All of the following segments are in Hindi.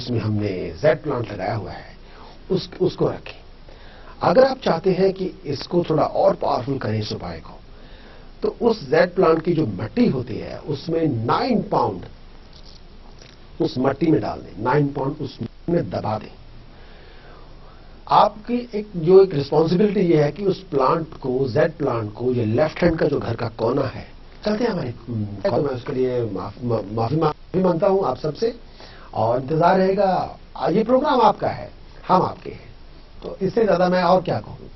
इसमें हमने जेड प्लांट लगाया हुआ है उसको रखें। अगर आप चाहते हैं कि इसको थोड़ा और पावरफुल करें इस उपाय को, तो उस जेड प्लांट की जो मिट्टी होती है उसमें 9 पाउंड उस मिट्टी में डाल दें, 9 पाउंड उसमें दबा दें। आपकी एक रिस्पॉन्सिबिलिटी ये है कि उस प्लांट को, जेड प्लांट को, ये लेफ्ट हैंड का जो घर का कोना है, चलते हैं हमारे मैं उसके लिए माफी मांगता हूं आप सबसे, और इंतजार रहेगा। ये प्रोग्राम आपका है, हम आपके हैं, तो इससे ज्यादा मैं और क्या कहूं।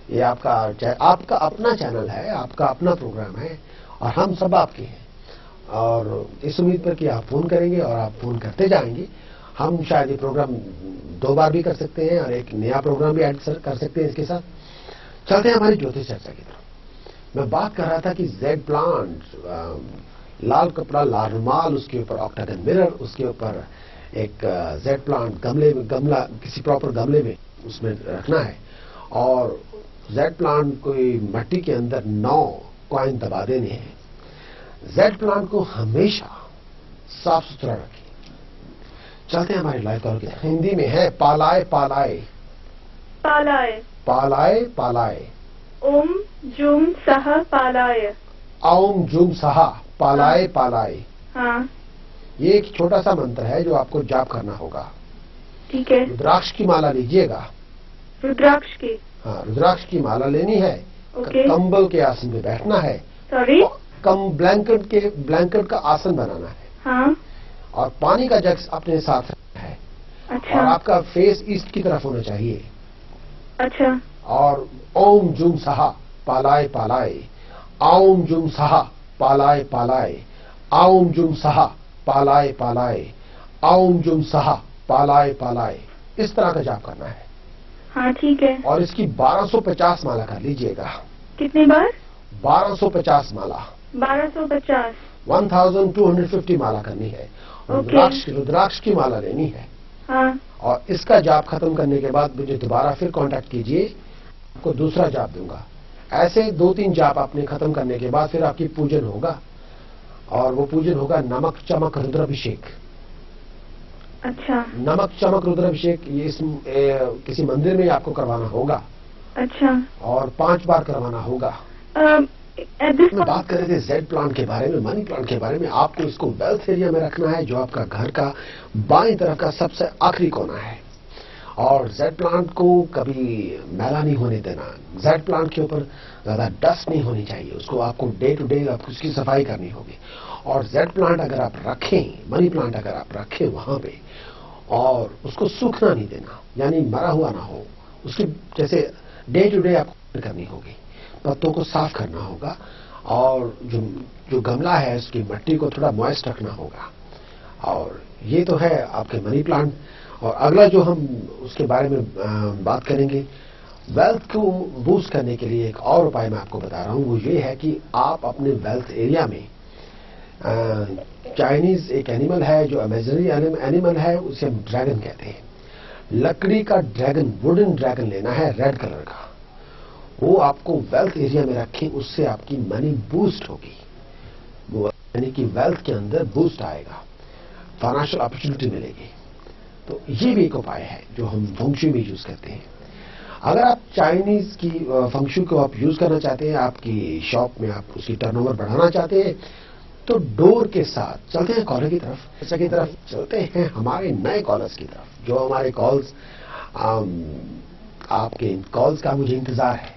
ये आपका अपना चैनल है, आपका अपना प्रोग्राम है, और हम सब आपके हैं। और इस उम्मीद पर कि आप फोन करेंगे और आप फोन करते जाएंगे। हम शायद ये प्रोग्राम 2 बार भी कर सकते हैं और एक नया प्रोग्राम भी ऐड कर सकते हैं इसके साथ। चलते हैं हमारी ज्योतिष चर्चा की तरफ। मैं बात कर रहा था कि जेड प्लांट, लाल कपड़ा, लाल रुमाल, उसके ऊपर ऑक्टागन मिरर, उसके ऊपर एक जेड प्लांट गमला किसी प्रॉपर गमले में उसमें रखना है, और जेड प्लांट कोई मिट्टी के अंदर 9 कॉइन दबा देने हैं। जेड प्लांट को हमेशा साफ सुथरा रखें। चलते हैं हमारे लाइव कॉल के, हिंदी में है पालाए पालाए पालाए पालाए पालाए ओम जुम सह पालाय। ओम जुम सहा पालाए पालाए। हाँ ये एक छोटा सा मंत्र है जो आपको जाप करना होगा। ठीक है। रुद्राक्ष की माला लीजिएगा। रुद्राक्ष की? हाँ, रुद्राक्ष की माला लेनी है। ओके। कंबल के आसन पे बैठना है। सॉरी? ब्लैंकेट का आसन बनाना है। हाँ। और पानी का जग अपने साथ रखना है। अच्छा। और आपका फेस ईस्ट की तरफ होना चाहिए। अच्छा। और ओम जुम सहा पालाए पालाए, ओम जुम सहा पालाए पालाए, ओम जुम सहा पालाए पालाए, ओम जुम सहा पालाए पालाए, इस तरह का जाप करना है। हाँ ठीक है। और इसकी 1250 माला कर लीजिएगा। कितनी बार? 1250 माला। 1250? 1250 माला करनी है। रुद्राक्ष की माला लेनी है। हाँ। और इसका जाप खत्म करने के बाद मुझे दोबारा फिर कांटेक्ट कीजिए, आपको दूसरा जाप दूंगा। ऐसे 2-3 जाप आपने खत्म करने के बाद फिर आपकी पूजन होगा, और वो पूजन होगा नमक चमक रुद्राभिषेक। अच्छा। नमक चमक रुद्राभिषेक ये किसी मंदिर में आपको करवाना होगा। अच्छा। और 5 बार करवाना होगा। मैं बात कर रहे थे जेड प्लांट के बारे में, मनी प्लांट के बारे में। आपको इसको वेल्थ एरिया में रखना है, जो आपका घर का बाईं तरफ का सबसे आखिरी कोना है। और जेड प्लांट को कभी मैला नहीं होने देना। जेड प्लांट के ऊपर ज्यादा डस्ट नहीं होनी चाहिए। उसको आपको डे टू डे आपको उसकी सफाई करनी होगी। और जेड प्लांट अगर आप रखें, मनी प्लांट अगर आप रखें वहां पे, और उसको सूखना नहीं देना, यानी मरा हुआ ना हो, उसकी जैसे डे टू डे आपको करनी होगी। पत्तों को साफ करना होगा, और जो गमला है उसकी मिट्टी को थोड़ा मॉइस्ट रखना होगा। और ये तो है आपके मनी प्लांट। और अगला जो हम उसके बारे में बात करेंगे, वेल्थ को बूस्ट करने के लिए एक और उपाय मैं आपको बता रहा हूं। वो ये है कि आप अपने वेल्थ एरिया में, चाइनीज एक एनिमल है जो इमेजिनरी एनिमल है, उसे हम ड्रैगन कहते हैं। लकड़ी का ड्रैगन, वुडन ड्रैगन लेना है, रेड कलर का। वो आपको वेल्थ एरिया में रखें, उससे आपकी मनी बूस्ट होगी। वो यानी कि वेल्थ के अंदर बूस्ट आएगा, फाइनेंशियल अपॉर्चुनिटी मिलेगी। तो ये भी एक उपाय है जो हम फंक्शू में यूज करते हैं। अगर आप चाइनीज की फंक्शू को आप यूज करना चाहते हैं, आपकी शॉप में आप उसकी टर्नओवर बढ़ाना चाहते हैं, तो डोर के साथ चलते हैं कॉलर की तरफ, चर्चा की तरफ चलते हैं, हमारे नए कॉलर्स की तरफ। जो हमारे कॉल्स, आपके कॉल्स का मुझे इंतजार है।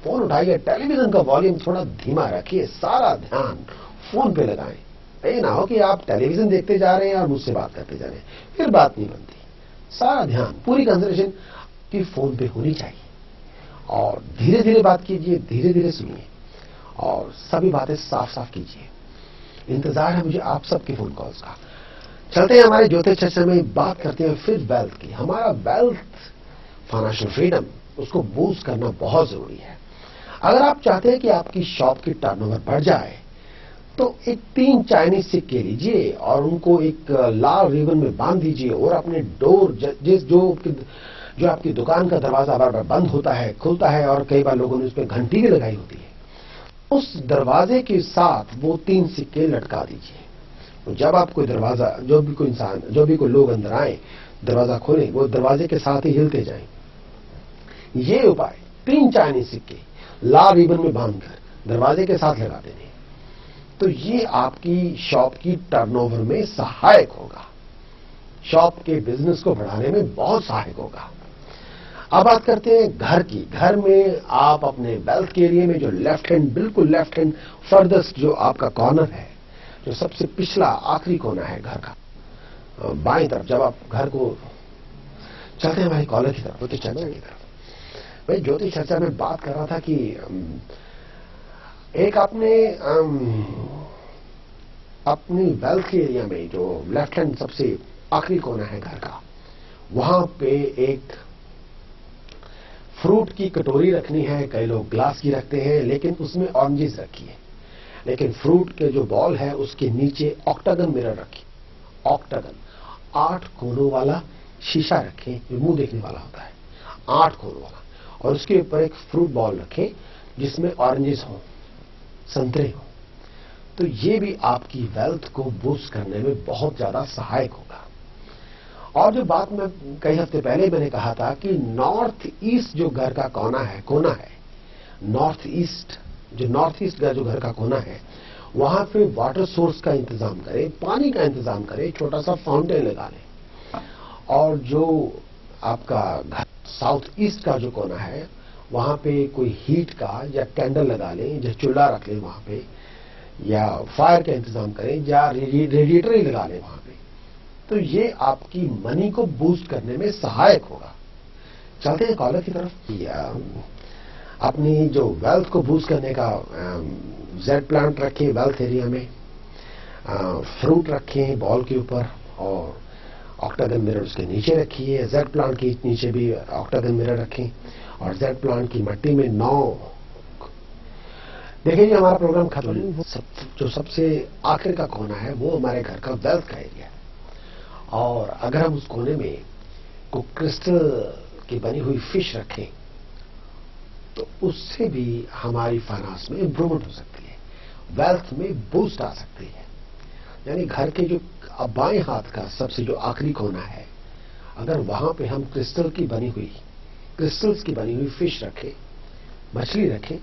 फोन उठाइए, टेलीविजन का वॉल्यूम थोड़ा धीमा रखिए, सारा ध्यान फोन पे लगाएं। ये ना हो कि आप टेलीविजन देखते जा रहे हैं और मुझसे बात करते जा रहे हैं, फिर बात नहीं बनती। सारा ध्यान, पूरी कंसंट्रेशन की फोन पे होनी चाहिए। और धीरे धीरे बात कीजिए, धीरे धीरे सुनिए, और सभी बातें साफ साफ कीजिए। इंतजार है मुझे आप सबके फोन कॉल्स का। चलते हैं हमारे ज्योतिष चर्चा में, बात करते हैं फिर वेल्थ की। हमारा वेल्थ, फाइनेंशियल फ्रीडम, उसको बूस्ट करना बहुत जरूरी है। अगर आप चाहते हैं कि आपकी शॉप की टर्नओवर बढ़ जाए, तो एक 3 चाइनीज सिक्के लीजिए और उनको एक लाल रिबन में बांध दीजिए, और अपने डोर जो आपकी दुकान का दरवाजा बार बार बंद होता है, खुलता है, और कई बार लोगों ने उस पर घंटी भी लगाई होती है, उस दरवाजे के साथ वो 3 सिक्के लटका दीजिए। जब आप कोई दरवाजा, जो भी कोई इंसान, जो भी कोई लोग अंदर आए, दरवाजा खोलें, वो दरवाजे के साथ ही हिलते जाएं। ये उपाय 3 चाइनीज सिक्के लाल रिबन में बांधकर दरवाजे के साथ लगा देने, तो ये आपकी शॉप की टर्नओवर में सहायक होगा, शॉप के बिजनेस को बढ़ाने में बहुत सहायक होगा। अब बात करते हैं घर की। घर में आप अपने वेल्थ के एरिया में जो लेफ्ट हैंड, बिल्कुल लेफ्ट हैंड फर्दस्ट जो आपका कॉर्नर है, जो सबसे पिछला आखिरी कोना है घर का, बाएं तरफ, जब आप घर को चलते हैं हमारी कॉलर की तरफ, ज्योतिष चर्चा की तरफ। मैं ज्योतिष चर्चा में बात कर रहा था कि एक आपने अपनी वेल्थ के एरिया में जो लेफ्ट हैंड सबसे आखिरी कोना है घर का, वहां पे एक फ्रूट की कटोरी रखनी है। कई लोग ग्लास की रखते हैं, लेकिन उसमें ऑरेंजेस रखिए। लेकिन फ्रूट के जो बॉल है उसके नीचे ऑक्टागन मिरर रखिए। ऑक्टागन 8 कोनों वाला शीशा रखें, जो मुंह देखने वाला होता है, 8 कोनों वाला, और उसके ऊपर एक फ्रूट बॉल रखें जिसमें ऑरेंजेस हो, संतरे हो। तो ये भी आपकी वेल्थ को बूस्ट करने में बहुत ज्यादा सहायक होगा। और जो बात मैं कई हफ्ते पहले मैंने कहा था कि नॉर्थ ईस्ट जो घर का कोना है, नॉर्थ ईस्ट का जो घर का कोना है, वहां पे वाटर सोर्स का इंतजाम करें, पानी का इंतजाम करें, छोटा सा फाउंटेन लगा लें। और जो आपका घर साउथ ईस्ट का जो कोना है, वहां पे कोई हीट का या कैंडल लगा लें, या चूल्हा रख लें वहां पे, या फायर का इंतजाम करें, या रेडिएटर ही लगा लें वहां पे। तो ये आपकी मनी को बूस्ट करने में सहायक होगा। चलते हैं कॉलर की तरफ। अपनी जो वेल्थ को बूस्ट करने का जेड प्लांट रखें वेल्थ एरिया में, फ्रूट रखें बॉल के ऊपर, और ऑक्टागन मिरर उसके नीचे रखिए। जेड प्लांट के नीचे भी ऑक्टागन मिरर रखें, और जेड प्लांट की मट्टी में 9। देखिए, हमारा प्रोग्राम खत्म, जो सबसे आखिर का कोना है वो हमारे घर का वेल्थ का एरिया है। और अगर हम उस कोने में को क्रिस्टल की बनी हुई फिश रखें, तो उससे भी हमारी फाइनेंस में इंप्रूवमेंट हो सकती है, वेल्थ में बूस्ट आ सकती है। यानी घर के जो बाएं हाथ का सबसे जो आखिरी कोना है, अगर वहां पे हम क्रिस्टल्स की बनी हुई फिश रखें, मछली रखें,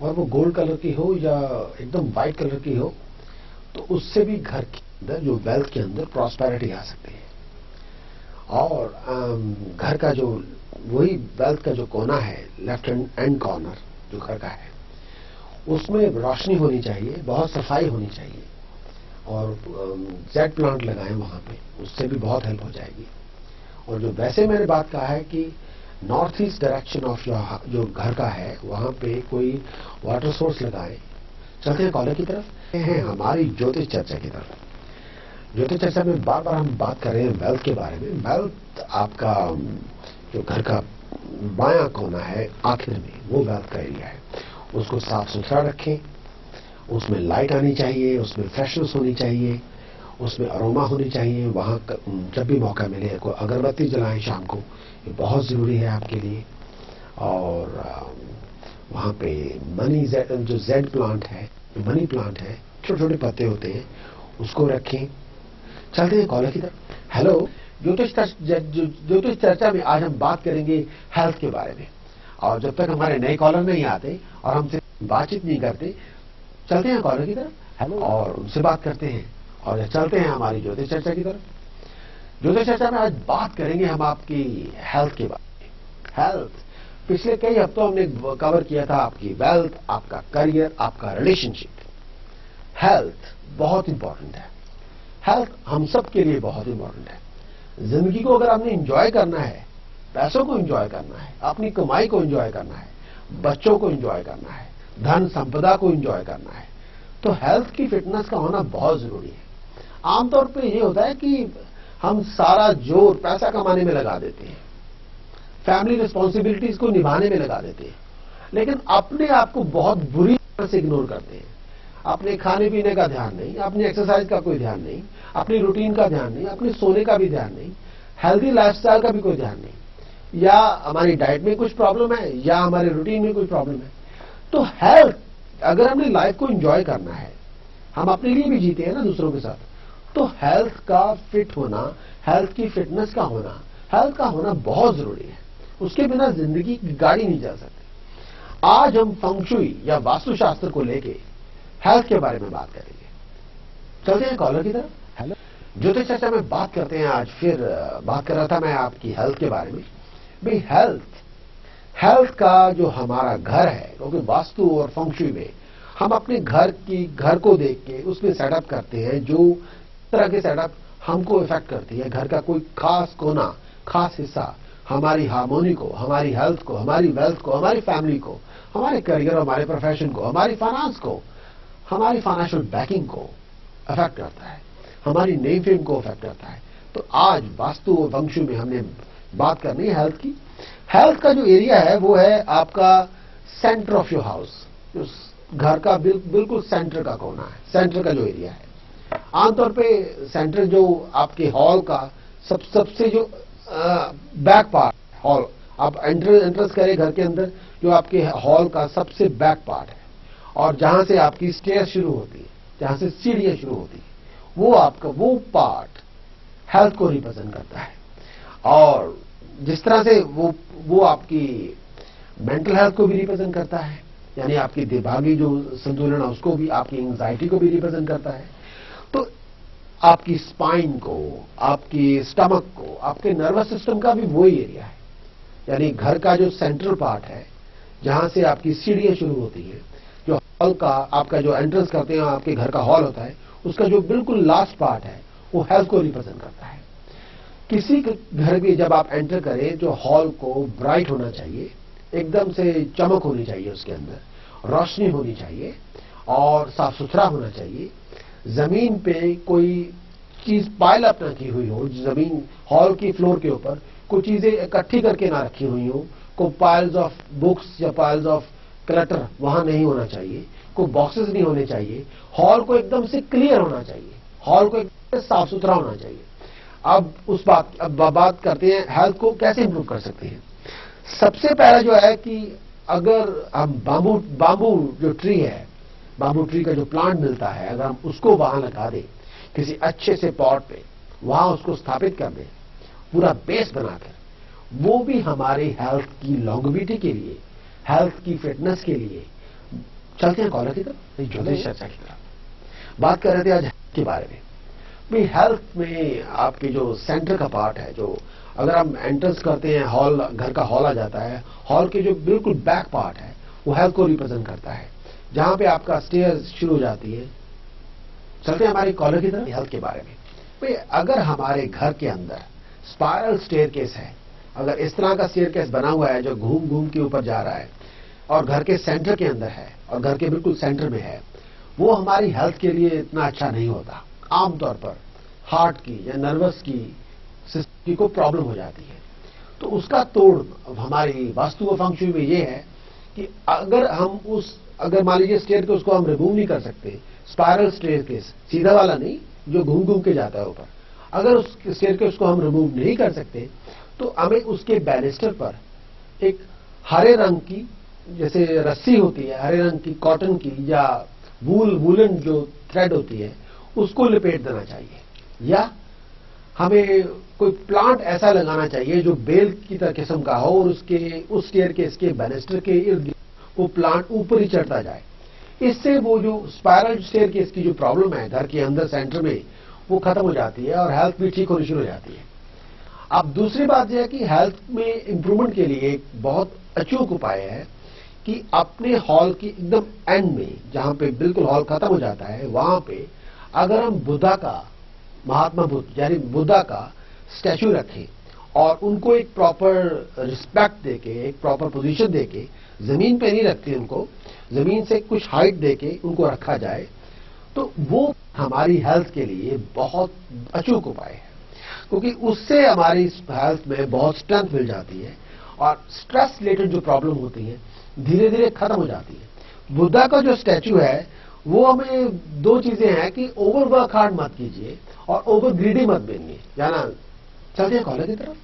और वो गोल्ड कलर की हो या एकदम व्हाइट कलर की हो, तो उससे भी घर के अंदर जो वेल्थ के अंदर प्रॉस्पेरिटी आ सकती है। और घर का जो वही वेल्थ का जो कोना है, लेफ्ट हैंड कॉर्नर जो घर का है, उसमें रोशनी होनी चाहिए, बहुत सफाई होनी चाहिए, और जेड प्लांट लगाएं वहां पे, उससे भी बहुत हेल्प हो जाएगी। और जो वैसे मैंने बात कहा है कि नॉर्थ ईस्ट डायरेक्शन ऑफ जो घर का है, वहां पे कोई वाटर सोर्स लगाएं। चलते हैं कॉलर की तरफ, हैं हमारी ज्योतिष चर्चा की तरफ। ज्योतिष चर्चा में बार बार हम बात कर रहे हैं वेल्थ के बारे में। वेल्थ आपका जो घर का बायां कोना है आखिर में, वो वेल्थ का एरिया है। उसको साफ सुथरा रखें, उसमें लाइट आनी चाहिए, उसमें फ्रेशनेस होनी चाहिए, उसमें अरोमा होनी चाहिए। वहां जब भी मौका मिले कोई अगरबत्ती जलाएं शाम को, ये बहुत जरूरी है आपके लिए। और वहां पे जो जेड प्लांट है, मनी प्लांट है, छोटे छोटे पत्ते होते हैं, उसको रखें। चलते हैं कॉलर की तरफ। हेलो, ज्योतिष चर्चा में आज हम बात करेंगे हेल्थ के बारे में। और जब तक हमारे नए कॉलर नहीं आते और हमसे बातचीत नहीं करते, चलते हैं कॉलर की तरफ, हेलो, और उनसे बात करते हैं, और चलते हैं हमारी ज्योतिष चर्चा की तरफ। ज्योतिष चर्चा में आज बात करेंगे हम आपकी हेल्थ के बारे में। हेल्थ पिछले कई हफ्तों हमने कवर किया था, आपकी वेल्थ, आपका करियर, आपका रिलेशनशिप। हेल्थ बहुत इंपॉर्टेंट है। हेल्थ हम सब के लिए बहुत इंपॉर्टेंट है। जिंदगी को अगर आपने एंजॉय करना है, पैसों को एंजॉय करना है, अपनी कमाई को एंजॉय करना है, बच्चों को एंजॉय करना है, धन संपदा को एंजॉय करना है, तो हेल्थ की फिटनेस का होना बहुत जरूरी है। आमतौर पे ये होता है कि हम सारा जोर पैसा कमाने में लगा देते हैं, फैमिली रिस्पॉन्सिबिलिटीज को निभाने में लगा देते हैं, लेकिन अपने आप को बहुत बुरी तरह से इग्नोर करते हैं। अपने खाने पीने का ध्यान नहीं, अपनी एक्सरसाइज का कोई ध्यान नहीं, अपनी रूटीन का ध्यान नहीं, अपने सोने का भी ध्यान नहीं, हेल्दी लाइफस्टाइल का भी कोई ध्यान नहीं, या हमारी डाइट में कुछ प्रॉब्लम है, या हमारे रूटीन में कोई प्रॉब्लम है। तो हेल्थ, अगर हमने लाइफ को एंजॉय करना है, हम अपने लिए भी जीते हैं ना दूसरों के साथ, तो हेल्थ का फिट होना, हेल्थ की फिटनेस का होना, हेल्थ का होना बहुत जरूरी है। उसके बिना जिंदगी की गाड़ी नहीं चल सकती। आज हम फंगशुई या वास्तुशास्त्र को लेके हेल्थ के बारे में बात करेंगे। चलते हैं कॉलर की तरफ। हेलो, ज्योतिष चर्चा में बात करते हैं। आज फिर बात कर रहा था मैं आपकी हेल्थ के बारे में। भाई हेल्थ का जो हमारा घर है, क्योंकि वास्तु और फंगशुई में हम अपने घर को देख के उसमें सेटअप करते हैं। जो तरह के सेटअप हमको इफेक्ट करती है, घर का कोई खास कोना, खास हिस्सा हमारी हार्मोनी को, हमारी हेल्थ को, हमारी वेल्थ को, हमारी फैमिली को, हमारे करियर, हमारे प्रोफेशन को, हमारी फाइनेंस को, हमारी फाइनेंशियल बैकिंग को अफेक्ट करता है, हमारी नेम फेम को अफेक्ट करता है। तो आज वास्तु और फंगशुई में हमने बात करनी है हेल्थ की। हेल्थ का जो एरिया है वो है आपका सेंटर ऑफ योर हाउस, जो घर का बिल्कुल सेंटर का कोना है, सेंटर का जो एरिया है। आमतौर पे सेंटर जो आपके हॉल का सबसे जो बैक पार्ट, हॉल आप एंट्रेंस करें घर के अंदर, जो आपके हॉल का सबसे बैक पार्ट है और जहां से आपकी स्टेयर शुरू होती है, जहां से सीढ़ियां शुरू होती है, वो आपका वो पार्ट हेल्थ को रिप्रेजेंट करता है। और जिस तरह से वो आपकी मेंटल हेल्थ को भी रिप्रेजेंट करता है, यानी आपकी दिमागी जो संतुलन है उसको भी, आपकी एंजाइटी को भी रिप्रेजेंट करता है। तो आपकी स्पाइन को, आपकी स्टमक को, आपके नर्वस सिस्टम का भी वही एरिया है। यानी घर का जो सेंट्रल पार्ट है, जहां से आपकी सीढ़ियां शुरू होती है, जो हॉल का आपका जो एंट्रेंस करते हैं आपके घर का हॉल होता है, उसका जो बिल्कुल लास्ट पार्ट है वो हेल्थ को रिप्रेजेंट करता है। किसी घर में जब आप एंटर करें, जो हॉल को ब्राइट होना चाहिए, एकदम से चमक होनी चाहिए, उसके अंदर रोशनी होनी चाहिए और साफ सुथरा होना चाहिए। जमीन पे कोई चीज पाइल अप ना की हुई हो, जमीन हॉल की फ्लोर के ऊपर कोई चीजें इकट्ठी करके ना रखी हुई हो, कोई पाइल्स ऑफ बुक्स या पाइल्स ऑफ क्लटर वहां नहीं होना चाहिए, कोई बॉक्सेस नहीं होने चाहिए। हॉल को एकदम से क्लियर होना चाहिए, हॉल को एकदम से साफ सुथरा होना चाहिए। अब बात करते हैं हेल्थ को कैसे इंप्रूव कर सकते हैं। सबसे पहला जो है कि अगर हम बांबू जो ट्री है, बांबू ट्री का जो प्लांट मिलता है, अगर हम उसको वहां लगा दें किसी अच्छे से पॉट पे, वहां उसको स्थापित कर दें पूरा बेस बनाकर, वो भी हमारे हेल्थ की लॉन्गेविटी के लिए, हेल्थ की फिटनेस के लिए। चलते हैं कॉलर की तरफ, ज्योतिष चर्चा की तरफ। बात कर रहे थे आज हेल्थ के बारे में। भाई हेल्थ में आपके जो सेंटर का पार्ट है, जो अगर हम एंट्रेंस करते हैं, हॉल, घर का हॉल आ जाता है, हॉल के जो बिल्कुल बैक पार्ट है वो हेल्थ को रिप्रेजेंट करता है, जहां पे आपका स्टेयर शुरू हो जाती है। चलते हैं हमारे कॉलर की तरफ हेल्थ के बारे में। भाई अगर हमारे घर के अंदर स्पाइरल स्टेयरकेस है, अगर इस तरह का स्टेयरकेस बना हुआ है जो घूम घूम के ऊपर जा रहा है और घर के सेंटर के अंदर है और घर के बिल्कुल सेंटर में है, वो हमारी हेल्थ के लिए इतना अच्छा नहीं होता। आमतौर पर हार्ट की या नर्वस की सिस्टम को प्रॉब्लम हो जाती है। तो उसका तोड़ हमारी वास्तु व फंगशुई में ये है कि अगर मान लीजिए स्टेयर केस को हम रिमूव नहीं कर सकते, स्पाइरल स्टेयर केस, सीधा वाला नहीं जो घूम घूम के जाता है ऊपर, अगर उस स्टेयर केस को हम रिमूव नहीं कर सकते, तो हमें उसके बैनिस्टर पर एक हरे रंग की, जैसे रस्सी होती है हरे रंग की, कॉटन की या वूलन जो थ्रेड होती है, उसको लपेट देना चाहिए। या हमें कोई प्लांट ऐसा लगाना चाहिए जो बेल की तरह किस्म का हो और उस स्टेयर केस के बैनिस्टर के इर्द वो प्लांट ऊपर ही चढ़ता जाए। इससे वो जो स्पाइरल स्टेयर केस की जो प्रॉब्लम है घर के अंदर सेंटर में, वो खत्म हो जाती है और हेल्थ भी ठीक होनी शुरू हो जाती है। अब दूसरी बात यह है कि हेल्थ में इंप्रूवमेंट के लिए एक बहुत अचूक उपाय है कि अपने हॉल की एकदम एंड में, जहां पे बिल्कुल हॉल खत्म हो जाता है, वहां पे अगर हम बुद्धा का, महात्मा बुद्ध यानी बुद्धा का स्टैच्यू रखें और उनको एक प्रॉपर रिस्पेक्ट देके, एक प्रॉपर पोजीशन देके, जमीन पे नहीं रखते उनको, जमीन से कुछ हाइट देके उनको रखा जाए, तो वो हमारी हेल्थ के लिए बहुत अचूक उपाय है। क्योंकि उससे हमारी हेल्थ में बहुत स्ट्रेंथ मिल जाती है और स्ट्रेस रिलेटेड जो प्रॉब्लम होती है धीरे धीरे खत्म हो जाती है। बुद्धा का जो स्टैच्यू है वो हमें दो चीजें हैं कि ओवर वर्क हार्ड मत कीजिए और ओवर ग्रीडी मत बनिए। जाना चलते हैं कॉलेज की तरफ।